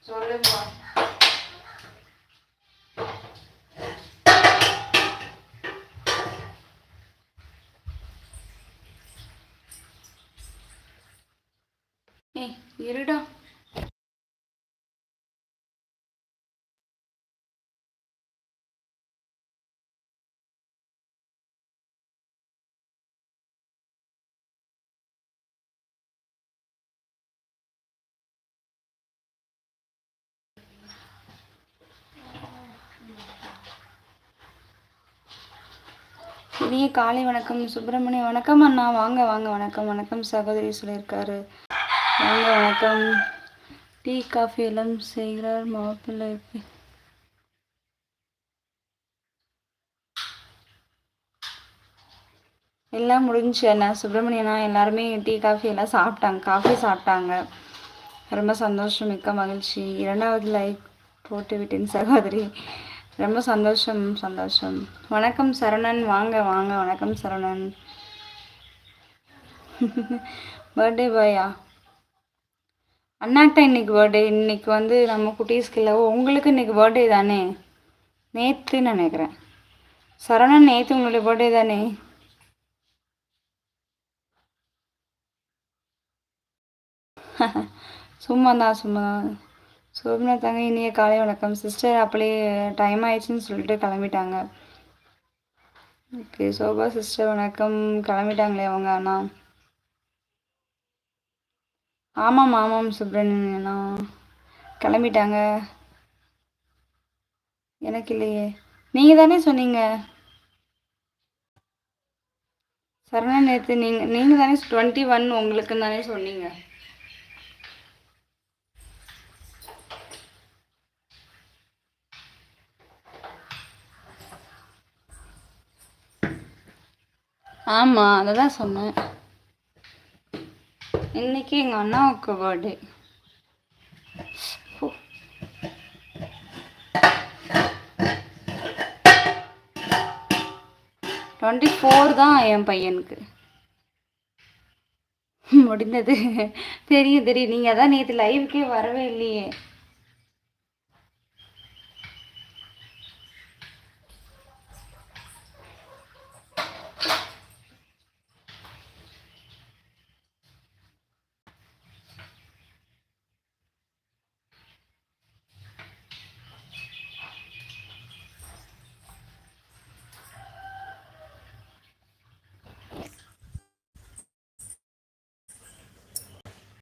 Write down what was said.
சொல்லுப்பா. ஏய் இருடா. இனிய காலை வணக்கம் சுப்பிரமணியம். வணக்கம் அண்ணா, வாங்க வாங்க. வணக்கம் வணக்கம் சகோதரி சொல்லியிருக்காரு. வாங்க வணக்கம். டீ காஃபி எல்லாம் செய்கிறார் மாப்பிள்ளை. எல்லாம் முடிஞ்சு அண்ணா சுப்பிரமணியண்ணா. எல்லாருமே டீ காஃபி எல்லாம் சாப்பிட்டாங்க, காஃபி சாப்பிட்டாங்க. ரொம்ப சந்தோஷம், மிக்க மகிழ்ச்சி. 2வது லைக் போட்டு விட்டேன் சகோதரி. ரொம்ப சந்தோஷம் சந்தோஷம். வணக்கம் சரவணன், வாங்க வாங்க. வணக்கம் சரவணன். பர்த்டே பாயா அண்ணாக்கிட்ட இன்னைக்கு பர்த்டே. இன்னைக்கு வந்து நம்ம குட்டீஸ்க்கு இல்லை, உங்களுக்கு இன்னைக்கு பர்த்டே தானே? நேற்றுன்னு நினைக்கிறேன். சரவணன், நேற்று உங்களுடைய பர்த்டே தானே? சும்மா தான் சும்மா தான். சோபனா தாங்க, இனிய காலை வணக்கம் சிஸ்டர். அப்படியே டைம் ஆயிடுச்சுன்னு சொல்லிட்டு கிளம்பிட்டாங்க. ஓகே சோபா சிஸ்டர் வணக்கம். கிளம்பிட்டாங்களே அவங்க அண்ணா? ஆமாம் ஆமாம் சுப்பிரமணியண்ணா, கிளம்பிட்டாங்க. எனக்கு இல்லையே, நீங்கள் தானே சொன்னீங்க சரணா. நேற்று நீங்கள் தானே 21 உங்களுக்கு தானே சொன்னீங்க. ஆமாம் அதை தான் சொன்னேன். இன்னைக்கு எங்கள் அண்ணாவுக்கு பர்த்டே. 24 தான் என் பையனுக்கு. முடிந்தது. தெரியும் தெரியும். நீங்கள் அதான் நேற்று லைவுக்கே வரவே இல்லையே.